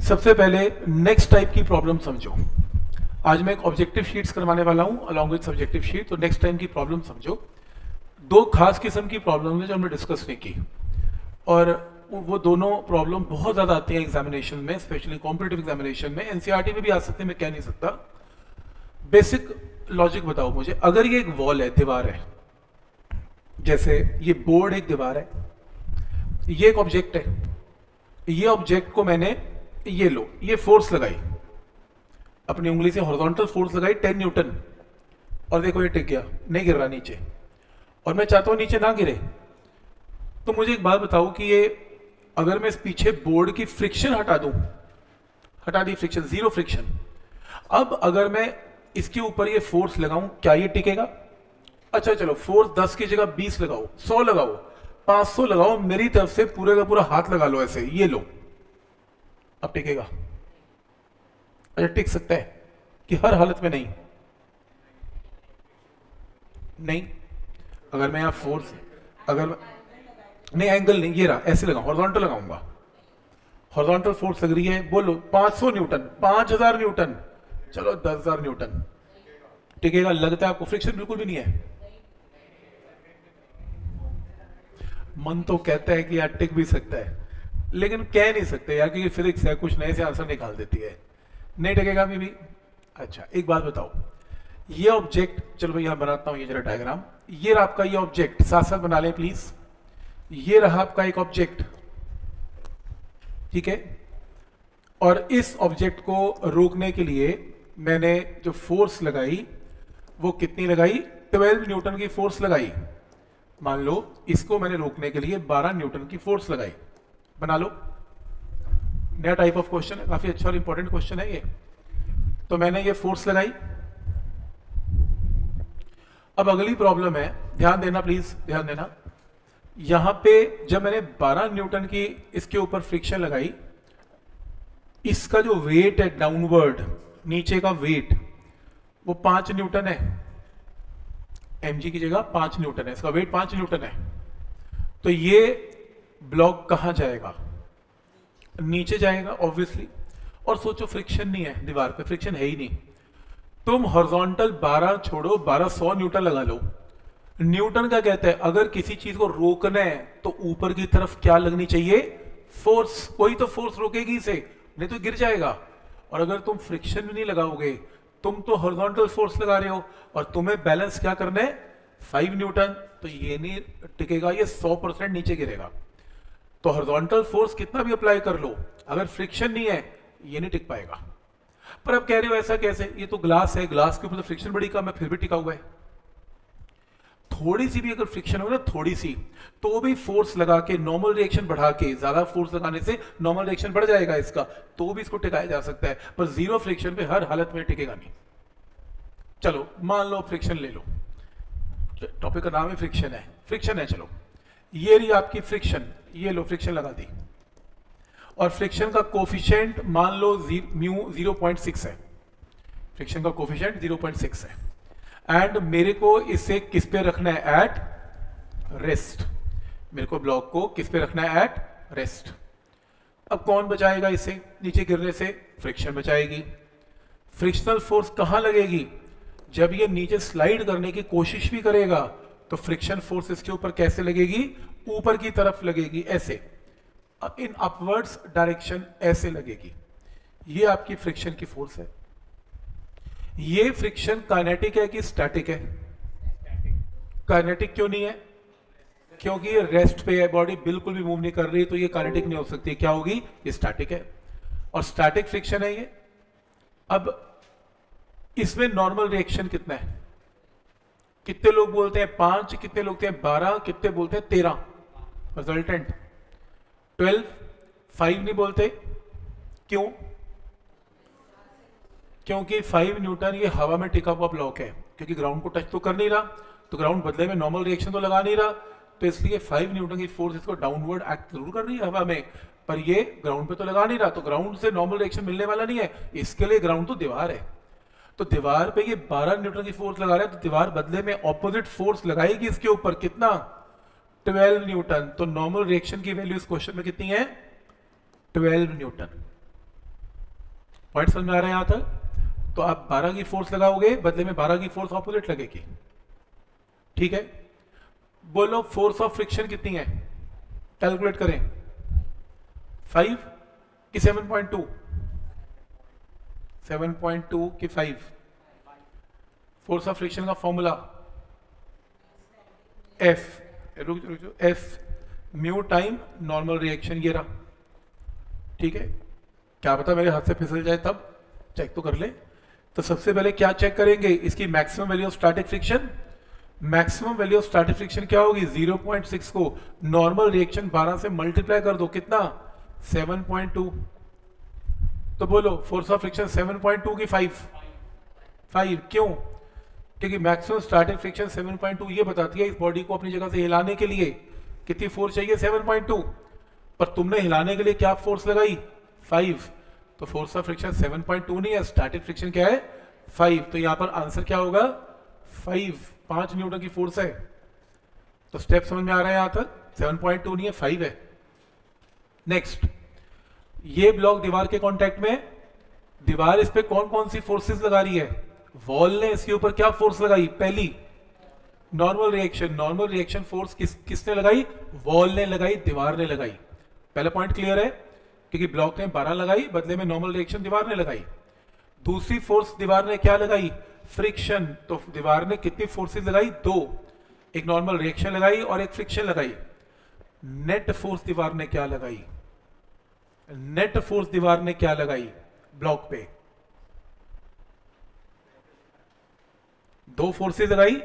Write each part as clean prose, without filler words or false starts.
सबसे पहले next type की प्रॉब्लम समझो। आज मैं एक ऑब्जेक्टिव शीट्स करवाने वाला हूं अलॉन्ग विद सब्जेक्टिव शीट। तो नेक्स्ट टाइम की प्रॉब्लम समझो। दो खास किस्म की प्रॉब्लम है जो हमने डिस्कस नहीं की, और वो दोनों प्रॉब्लम बहुत ज़्यादा आती हैं एग्जामिनेशन में, स्पेशली कॉम्पिटिटिव एग्जामिनेशन में। एनसीईआरटी में भी आ सकते हैं, मैं कह नहीं सकता। बेसिक लॉजिक बताओ मुझे। अगर ये एक वॉल है, दीवार है, जैसे ये बोर्ड एक दीवार है, ये एक ऑब्जेक्ट है, ये ऑब्जेक्ट को मैंने ये लो ये फोर्स लगाई, अपनी उंगली से हॉरिजॉन्टल फोर्स लगाई 10 न्यूटन, और देखो ये टिक गया, नहीं गिर रहा नीचे, और मैं चाहता हूं नीचे ना गिरे। तो मुझे एक बात बताओ कि ये अगर मैं इस पीछे बोर्ड की फ्रिक्शन हटा दूं, हटा दी फ्रिक्शन, जीरो फ्रिक्शन, अब अगर मैं इसके ऊपर ये फोर्स लगाऊं, क्या ये टिकेगा? अच्छा चलो, फोर्स 10 की जगह 20 लगाओ, 100 लगाओ, 500 लगाओ, मेरी तरफ से पूरे का पूरा हाथ लगा लो ऐसे, ये लो, अब टिकेगा? अच्छा, टिक सकता है कि हर हालत में नहीं? नहीं। अगर मैं यहां फोर्स, अगर नहीं, एंगल नहीं, ये रहा, ऐसे लगाऊं, हॉरिजॉन्टल लगाऊंगा, हॉरिजॉन्टल फोर्स लग रही है, बोलो 500 न्यूटन, 5000 न्यूटन, चलो 10,000 न्यूटन, टिकेगा? लगता है आपको? फ्रिक्शन बिल्कुल भी नहीं है। मन तो कहता है कि यार टिक भी सकता है, लेकिन कह नहीं सकते यार, क्योंकि फिजिक्स है, कुछ नए से आंसर निकाल देती है। नहीं टिकेगा अभी भी। अच्छा एक बात बताओ, ये ऑब्जेक्ट, चलो मैं यहां बनाता हूं ये जरा डायग्राम। ये रहा आपका ये ऑब्जेक्ट, साथ साथ बना लें प्लीज। ये रहा आपका एक ऑब्जेक्ट, ठीक है, और इस ऑब्जेक्ट को रोकने के लिए मैंने जो फोर्स लगाई वो कितनी लगाई? 12 न्यूटन की फोर्स लगाई। मान लो इसको मैंने रोकने के लिए 12 न्यूटन की फोर्स लगाई। बना लो। नया टाइप ऑफ क्वेश्चन है, काफी अच्छा और इंपॉर्टेंट क्वेश्चन है ये। तो मैंने ये फोर्स लगाई। अब अगली प्रॉब्लम है, ध्यान देना प्लीज, ध्यान देना। यहां पे जब मैंने 12 न्यूटन की इसके ऊपर फ्रिक्शन लगाई, इसका जो वेट है डाउनवर्ड, नीचे का वेट, वो 5 न्यूटन है। mg की जगह 5 न्यूटन है, इसका वेट 5 न्यूटन है। तो ये ब्लॉक कहां जाएगा? नीचे जाएगा ऑब्वियसली। और सोचो फ्रिक्शन नहीं है दीवार पे, फ्रिक्शन है ही नहीं। तुम हॉरिजॉन्टल 12 छोड़ो, 1200 न्यूटन लगा लो। न्यूटन क्या कहता है? अगर किसी चीज को रोकना है तो ऊपर की तरफ क्या लगनी चाहिए? फोर्स। कोई तो फोर्स रोकेगी इसे, नहीं तो गिर जाएगा। और अगर तुम फ्रिक्शन भी नहीं लगाओगे, तुम तो हॉरिजॉन्टल फोर्स लगा रहे हो, और तुम्हें बैलेंस क्या करना है? 5 न्यूटन। तो ये नहीं टिकेगा, ये 100% नीचे गिरेगा। तो हॉरिजॉन्टल फोर्स कितना भी अप्लाई कर लो, अगर फ्रिक्शन नहीं है ये नहीं टिक पाएगा। पर अब कह रहे हो ऐसा कैसे? ये तो ग्लास है, ग्लास के ऊपर तो फ्रिक्शन बड़ी कम है, फिर भी टिका हुआ है। थोड़ी सी भी अगर फ्रिक्शन हो ना, थोड़ी सी, तो भी फोर्स लगा के, नॉर्मल रिएक्शन बढ़ा के, ज्यादा फोर्स लगाने से नॉर्मल रिएक्शन बढ़ जाएगा इसका, तो भी इसको टिकाया जा सकता है। पर जीरो फ्रिक्शन पे हर हालत में टिकेगा नहीं। चलो मान लो फ्रिक्शन ले लो, टॉपिक का नाम है फ्रिक्शन है, फ्रिक्शन है। चलो ये रही आपकी फ्रिक्शन, ये लो फ्रिक्शन लगा दी, और फ्रिक्शन का कोफिशिएंट मान लो म्यू 0.6 है। फ्रिक्शन का कोफिशिएंट 0.6 है, एंड मेरे को इसे किस पे रखना है? At rest. मेरे को ब्लॉक को किस पे रखना है? At rest. अब कौन बचाएगा इसे नीचे गिरने से? फ्रिक्शन बचाएगी। फ्रिक्शनल फोर्स कहां लगेगी? जब ये नीचे स्लाइड करने की कोशिश भी करेगा तो फ्रिक्शन फोर्स इसके ऊपर कैसे लगेगी? ऊपर की तरफ लगेगी, ऐसे, इन अपवर्ड्स डायरेक्शन ऐसे लगेगी। ये आपकी फ्रिक्शन की फोर्स है। ये फ्रिक्शन काइनेटिक है कि स्टैटिक है? काइनेटिक क्यों नहीं है? क्योंकि ये रेस्ट पे है, बॉडी बिल्कुल भी मूव नहीं कर रही, तो ये काइनेटिक नहीं हो सकती। क्या होगी? ये स्टैटिक है, और स्टैटिक फ्रिक्शन है ये। अब इसमें नॉर्मल रिएक्शन कितना है? कितने लोग बोलते हैं 5, कितने लोग बोलते हैं 12, कितने बोलते हैं 13? रिजल्टेंट 12, 5 नहीं बोलते। क्यों? क्योंकि 5 न्यूटन ये हवा में टिका हुआ ब्लॉक है, क्योंकि ग्राउंड को टच तो कर नहीं रहा, तो ग्राउंड बदले में नॉर्मल रिएक्शन तो लगा नहीं रहा, तो इसलिए 5 न्यूटन की फोर्स इसको डाउनवर्ड एक्ट जरूर कर रही है हवा में, पर ये ग्राउंड पे तो लगा नहीं रहा, तो ग्राउंड से नॉर्मल रिएक्शन मिलने वाला नहीं है। इसके लिए ग्राउंड तो दीवार है, तो दीवार पे ये 12 न्यूटन की फोर्स लगा रहा है, तो दीवार बदले में ऑपोजिट फोर्स लगाएगी इसके ऊपर। कितना? 12 न्यूटन। तो नॉर्मल रिएक्शन की वैल्यू इस क्वेश्चन में कितनी है? 12 न्यूटन। पॉइंट समझ में आ रहा है यहां तक? तो आप 12 की फोर्स लगाओगे, बदले में 12 की फोर्स ऑपोजिट लगेगी। ठीक है, बोलो फोर्स ऑफ फ्रिक्शन कितनी है, कैलकुलेट करें। 5 कि 7.2? 7.2 कि 5? फोर्स ऑफ फ्रिक्शन का फॉर्मूला एफ, रुक F mu time normal reaction, ये रहा। ठीक है, क्या पता मेरे हाथ से फिसल जाए, तब चेक तो कर ले। तो सबसे पहले क्या चेक करेंगे, इसकी maximum value of static friction. Maximum value of static friction क्या होगी, 0.6 को नॉर्मल रिएक्शन 12 से मल्टीप्लाई कर दो, कितना, 7.2। तो बोलो फोर्स ऑफ फ्रिक्शन 7.2 की 5? क्यों? क्योंकि मैक्सिमम स्टैटिक फ्रिक्शन 7.2 ये बताती है इस बॉडी को अपनी जगह से हिलाने के लिए कितनी फोर्स चाहिए, 7.2। पर तुमने हिलाने के लिए क्या फोर्स लगाई, 5। तो फोर्स ऑफ फ्रिक्शन 7.2 नहीं है, स्टैटिक फ्रिक्शन क्या है, 5। तो यहां पर आंसर क्या होगा, 5 न्यूटन की फोर्स है। तो स्टेप समझ में आ रहा है यहां तक? 7.2 नहीं है, 5 है। नेक्स्ट, ये ब्लॉक दीवार के कांटेक्ट में, दीवार इस पे कौन कौन सी फोर्सेस लगा रही है, वॉल ने इसके ऊपर क्या फोर्स लगाई, पहली normal reaction. Normal reaction force किसने लगाई, वॉल ने लगाई, दीवार ने लगाई। पहला पॉइंट क्लियर है, क्योंकि ब्लॉक ने 12 लगाई, बदले में नॉर्मल रिएक्शन दीवार ने लगाई। दूसरी फोर्स दीवार ने क्या लगाई, फ्रिक्शन। तो दीवार ने कितनी फोर्सेस लगाई, 2, एक नॉर्मल रिएक्शन लगाई और एक फ्रिक्शन लगाई। नेट फोर्स दीवार ने क्या लगाई, नेट फोर्स दीवार ने क्या लगाई ब्लॉक पे, 2 फोर्सेस लगाई,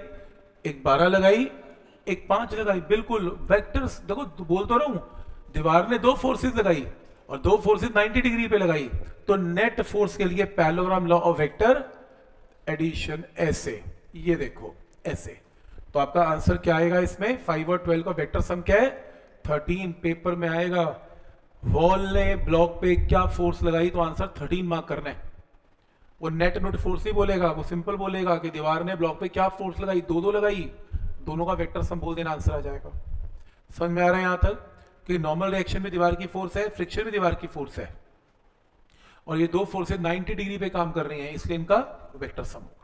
एक 12 लगाई, एक 5 लगाई। बिल्कुल वेक्टर्स देखो, बोल तो रहा हूं, दीवार ने 2 फोर्सेस लगाई और 2 फोर्सेस 90 डिग्री पे लगाई। तो नेट फोर्स के लिए parallelogram law of vector addition ऐसे, ये देखो ऐसे। तो आपका आंसर क्या आएगा इसमें, 5 और 12 का वेक्टर सम क्या है, 13। पेपर में आएगा वॉल ने ब्लॉक पे क्या फोर्स लगाई, तो आंसर 13 मार्क करना है। वो नेट नोट फोर्स ही बोलेगा, वो सिंपल बोलेगा कि दीवार ने ब्लॉक पे क्या फोर्स लगाई, 2 लगाई, दोनों का वेक्टर सम बोल देना, आंसर आ जाएगा। समझ में आ रहा है यहां तक कि नॉर्मल रिएक्शन भी दीवार की फोर्स है, फ्रिक्शन भी दीवार की फोर्स है, और ये 2 फोर्सेस 90 डिग्री पे काम कर रही हैं, इसलिए इनका वेक्टर सम होगा।